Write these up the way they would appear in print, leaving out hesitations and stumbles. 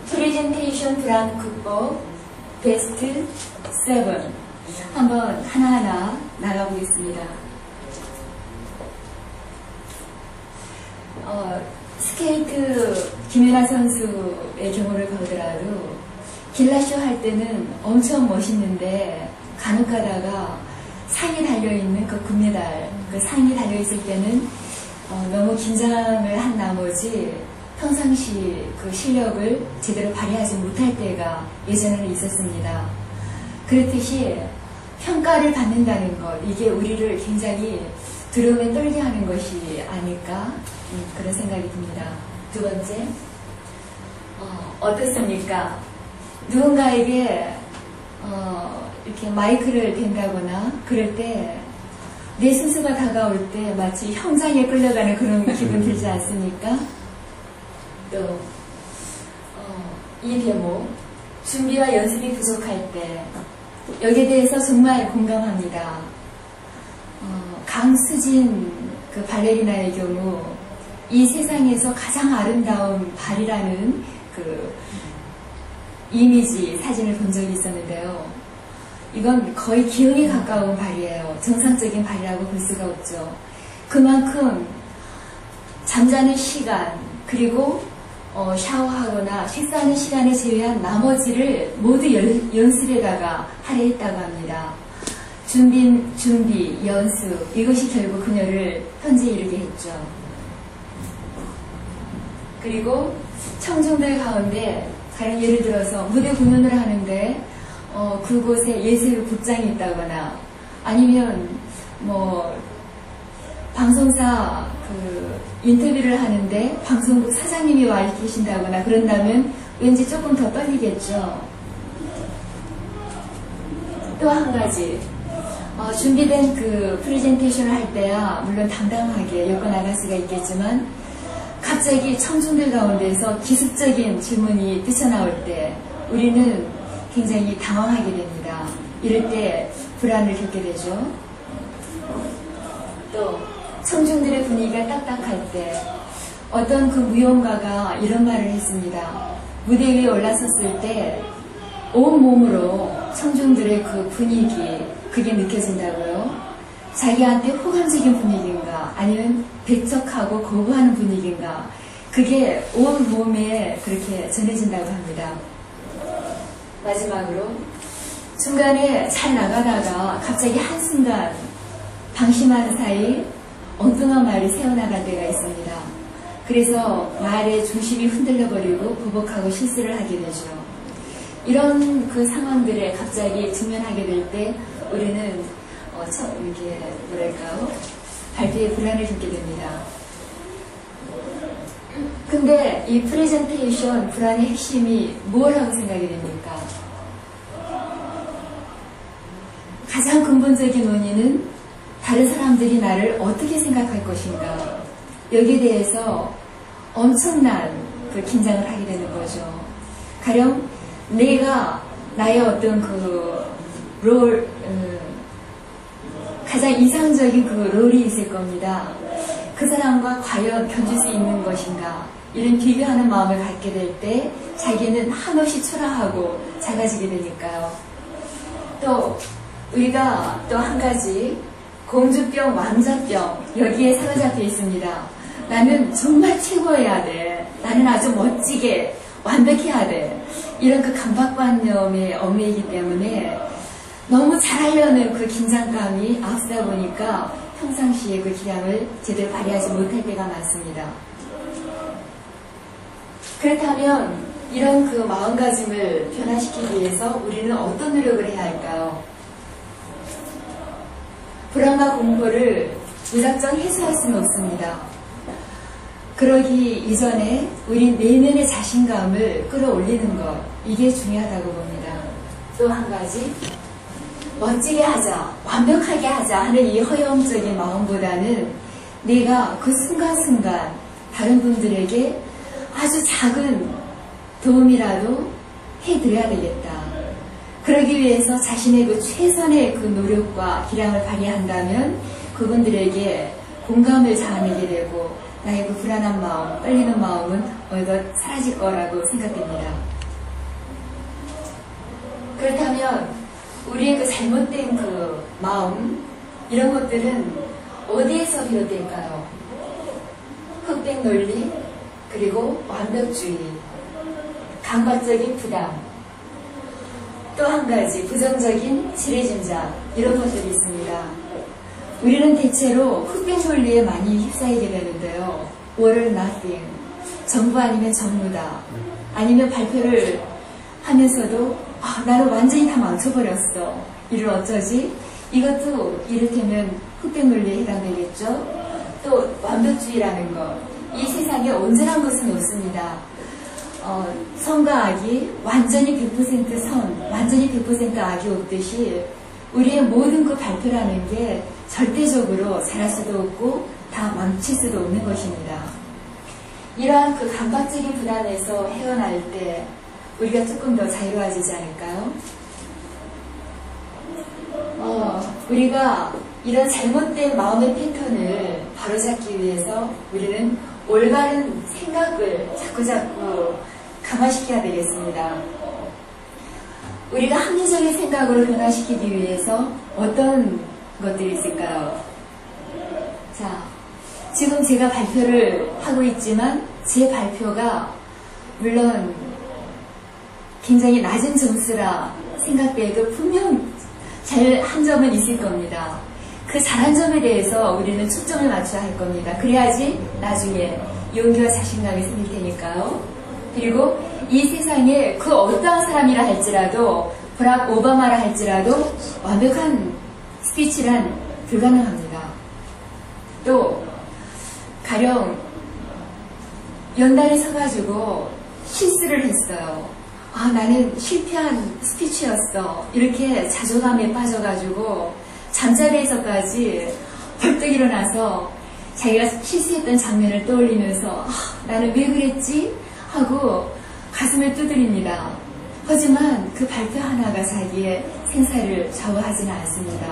프레젠테이션 불안 극복 베스트 7 한번 하나하나 나가보겠습니다. 스케이트 김연아 선수의 경우를 보더라도 길라쇼 할 때는 엄청 멋있는데 간혹 가다가 상이 달려있는 그 금메달, 그 상이 달려있을 때는 너무 긴장을 한 나머지 평상시 그 실력을 제대로 발휘하지 못할 때가 예전에는 있었습니다. 그렇듯이 평가를 받는다는 것, 이게 우리를 굉장히 두려움에 떨게 하는 것이 아닐까 그런 생각이 듭니다. 두 번째, 어떻습니까? 누군가에게 이렇게 마이크를 댄다거나 그럴 때 내 스스로가 다가올 때 마치 형장에 끌려가는 그런 기분 들지 않습니까? 또 이 대목, 준비와 연습이 부족할 때 여기에 대해서 정말 공감합니다. 강수진 그 발레리나의 경우 이 세상에서 가장 아름다운 발이라는 그 이미지 사진을 본 적이 있었는데요. 이건 거의 기운에 가까운 발이에요. 정상적인 발이라고 볼 수가 없죠. 그만큼 잠자는 시간 그리고 샤워하거나 식사하는 시간을 제외한 나머지를 모두 연습에다가 할애했다고 합니다. 준비, 연습, 이것이 결국 그녀를 현재에 이르게 했죠. 그리고 청중들 가운데 가령 예를 들어서 무대 공연을 하는데 그곳에 예술 복장이 있다거나 아니면 뭐 방송사 그 인터뷰를 하는데 방송국 사장님이 와 계신다거나 그런다면 왠지 조금 더 떨리겠죠. 또 한 가지 준비된 그 프레젠테이션을 할 때야 물론 당당하게 엮어 나갈 수가 있겠지만 갑자기 청중들 가운데서 기습적인 질문이 뛰쳐나올 때 우리는 굉장히 당황하게 됩니다. 이럴 때 불안을 겪게 되죠. 또 청중들의 분위기가 딱딱할 때 어떤 그 무용가가 이런 말을 했습니다. 무대 위에 올라섰을 때 온몸으로 청중들의 그 분위기 그게 느껴진다고요. 자기한테 호감적인 분위기인가 아니면 배척하고 거부하는 분위기인가 그게 온몸에 그렇게 전해진다고 합니다. 마지막으로 중간에 잘 나가다가 갑자기 한순간 방심하는 사이 엉뚱한 말이 새어나갈 때가 있습니다. 그래서 말의 중심이 흔들려버리고 보복하고 실수를 하게 되죠. 이런 그 상황들에 갑자기 직면하게 될 때 우리는 이게 뭐랄까요? 발표에 불안을 겪게 됩니다. 근데 이 프레젠테이션 불안의 핵심이 뭐라고 생각이 됩니까? 가장 근본적인 원인은 다른 사람들이 나를 어떻게 생각할 것인가 여기에 대해서 엄청난 그 긴장을 하게 되는 거죠. 가령 내가 나의 어떤 그 롤, 가장 이상적인 그 롤이 있을 겁니다. 그 사람과 과연 견줄 수 있는 것인가 이런 비교하는 마음을 갖게 될 때 자기는 한없이 초라하고 작아지게 되니까요. 또 우리가 또 한 가지 공주병, 왕자병 여기에 사로잡혀 있습니다. 나는 정말 최고여야 돼. 나는 아주 멋지게 완벽해야 돼. 이런 그 강박관념에 얽매이기 때문에 너무 잘하려는 그 긴장감이 앞서다 보니까 평상시에 그 기량을 제대로 발휘하지 못할 때가 많습니다. 그렇다면 이런 그 마음가짐을 변화시키기 위해서 우리는 어떤 노력을 해야 할까요? 불안과 공포를 무작정 해소할 수는 없습니다. 그러기 이전에 우리 내면의 자신감을 끌어올리는 것 이게 중요하다고 봅니다. 또 한 가지 멋지게 하자, 완벽하게 하자 하는 이 허영적인 마음보다는 내가 그 순간순간 다른 분들에게 아주 작은 도움이라도 해드려야 되겠다. 그러기 위해서 자신의 그 최선의 그 노력과 기량을 발휘한다면 그분들에게 공감을 자아내게 되고 나의 그 불안한 마음, 떨리는 마음은 어느덧 사라질 거라고 생각됩니다. 그렇다면 우리의 그 잘못된 그 마음, 이런 것들은 어디에서 비롯될까요? 흑백 논리, 그리고 완벽주의, 강박적인 부담, 또 한 가지 부정적인 지레짐작, 이런 것들이 있습니다. 우리는 대체로 흑백 논리에 많이 휩싸이게 되는데요. All or nothing, 전부 아니면 전무다, 아니면 발표를 하면서도 나는 완전히 다 망쳐버렸어, 이를 어쩌지? 이것도 이를테면 흑백 논리에 해당되겠죠. 또 완벽주의라는 것, 이 세상에 온전한 것은 없습니다. 선과 악이 완전히 100% 선, 완전히 100% 악이 없듯이 우리의 모든 그 발표라는 게 절대적으로 잘할 수도 없고 다 망칠 수도 없는 것입니다. 이러한 그 강박적인 불안에서 헤어날 때 우리가 조금 더 자유로워지지 않을까요? 우리가 이런 잘못된 마음의 패턴을 바로잡기 위해서 우리는 올바른 생각을 자꾸자꾸 강화시켜야 되겠습니다. 우리가 합리적인 생각으로 변화시키기 위해서 어떤 것들이 있을까요? 자, 지금 제가 발표를 하고 있지만 제 발표가 물론 굉장히 낮은 점수라 생각돼도 분명 잘한 점은 있을 겁니다. 그 잘한 점에 대해서 우리는 초점을 맞춰야 할 겁니다. 그래야지 나중에 용기와 자신감이 생길 테니까요. 그리고 이 세상에 그 어떠한 사람이라 할지라도, 버락 오바마라 할지라도 완벽한 스피치란 불가능합니다. 또 가령 연단에 서가지고 실수를 했어요. 나는 실패한 스피치였어, 이렇게 자존감에 빠져가지고 잠자리에서까지 벌떡 일어나서 자기가 실수했던 장면을 떠올리면서 나는 왜 그랬지? 하고 가슴을 두드립니다. 하지만 그 발표 하나가 자기의 생사를 좌우하지는 않습니다.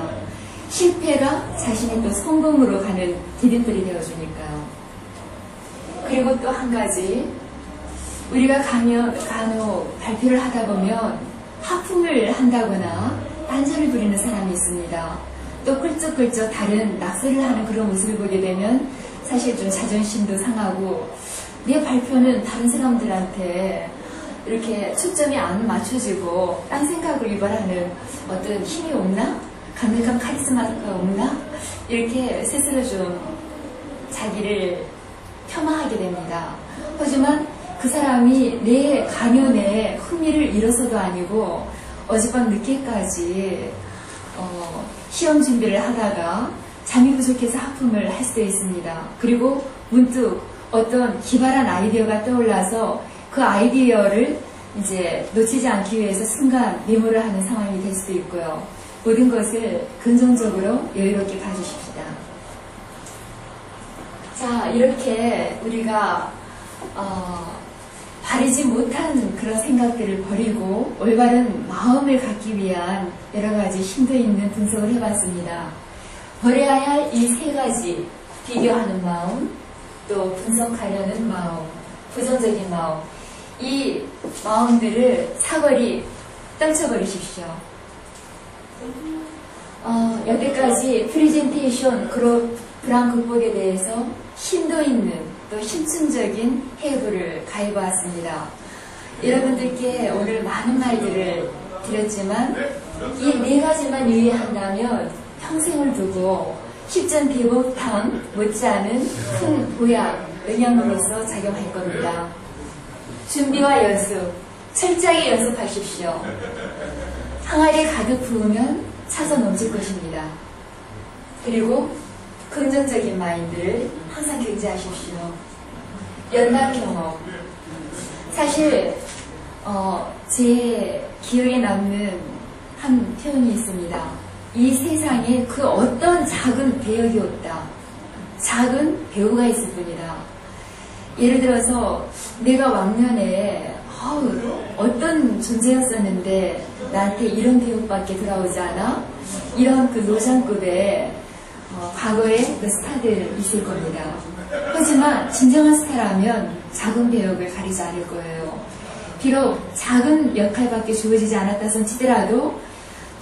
실패가 자신의 또 성공으로 가는 디딤돌이 되어주니까요. 그리고 또 한 가지, 우리가 간혹 발표를 하다 보면 하품을 한다거나 딴소리를 부리는 사람이 있습니다. 또 끌적끌적 다른 낙서를 하는 그런 모습을 보게 되면 사실 좀 자존심도 상하고, 내 발표는 다른 사람들한테 이렇게 초점이 안 맞춰지고 딴 생각을 유발하는 어떤 힘이 없나? 강력한 카리스마가 없나? 이렇게 스스로 좀 자기를 폄하하게 됩니다. 하지만 그 사람이 내 강연에 흥미를 잃어서도 아니고 어젯밤 늦게까지 시험 준비를 하다가 잠이 부족해서 하품을 할 수도 있습니다. 그리고 문득 어떤 기발한 아이디어가 떠올라서 그 아이디어를 이제 놓치지 않기 위해서 순간 메모를 하는 상황이 될 수도 있고요. 모든 것을 긍정적으로 여유롭게 봐주십시다. 자, 이렇게 우리가 바르지 못한 그런 생각들을 버리고 올바른 마음을 갖기 위한 여러 가지 심도 있는 분석을 해봤습니다. 버려야 할 이 세 가지, 비교하는 마음, 또 분석하려는 마음, 부정적인 마음, 이 마음들을 사거리 떨쳐버리십시오. 여태까지 프레젠테이션 불안 극복에 대해서 심도 있는 또 심층적인 해부를 가해보았습니다. 여러분들께 오늘 많은 말들을 드렸지만 이 네 가지만 유의한다면 평생을 두고 십전 대법탕 못지않은 큰 보약, 영양으로서 작용할 겁니다. 준비와 연습, 철저하게 연습하십시오. 항아리에 가득 부으면 차서 넘칠 것입니다. 그리고 긍정적인 마인드를 항상 경제하십시오. 연단 경험. 사실 제 기억에 남는 한 표현이 있습니다. 이 세상에 그 어떤 작은 배역이 없다. 작은 배우가 있을 뿐이다. 예를 들어서 내가 왕년에 어떤 존재였었는데 나한테 이런 배역밖에 돌아오지 않아? 이런 그 노장급의 과거의 그 스타들 있을 겁니다. 하지만 진정한 스타라면 작은 배역을 가리지 않을 거예요. 비록 작은 역할밖에 주어지지 않았다 치더라도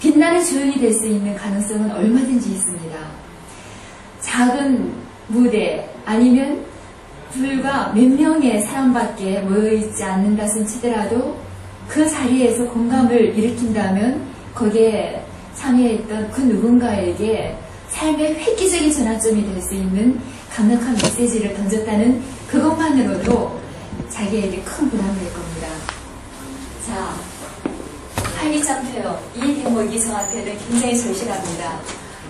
빛나는 주인이 될 수 있는 가능성은 얼마든지 있습니다. 작은 무대 아니면 불과 몇 명의 사람밖에 모여있지 않는다 치더라도 그 자리에서 공감을 일으킨다면 거기에 참여했던 그 누군가에게 삶의 획기적인 전환점이 될 수 있는 강력한 메시지를 던졌다는 그것만으로도 자기에게 큰 보람이 될 겁니다. 자, 활기찬 표현. 이 대목이 저한테는 굉장히 절실합니다.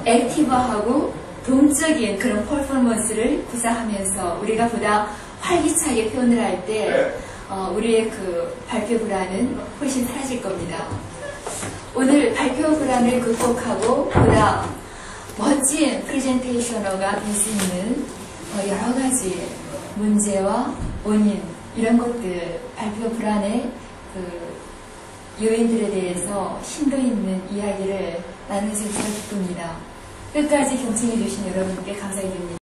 액티브하고 동적인 그런 퍼포먼스를 구사하면서 우리가 보다 활기차게 표현을 할 때 우리의 그 발표 불안은 훨씬 사라질 겁니다. 오늘 발표 불안을 극복하고 보다 멋진 프레젠테이셔너가 될 수 있는 여러 가지 문제와 원인 이런 것들 발표 불안의 그 요인들에 대해서 심도 있는 이야기를 나누면서 기쁩니다. 끝까지 경청해 주신 여러분께 감사드립니다.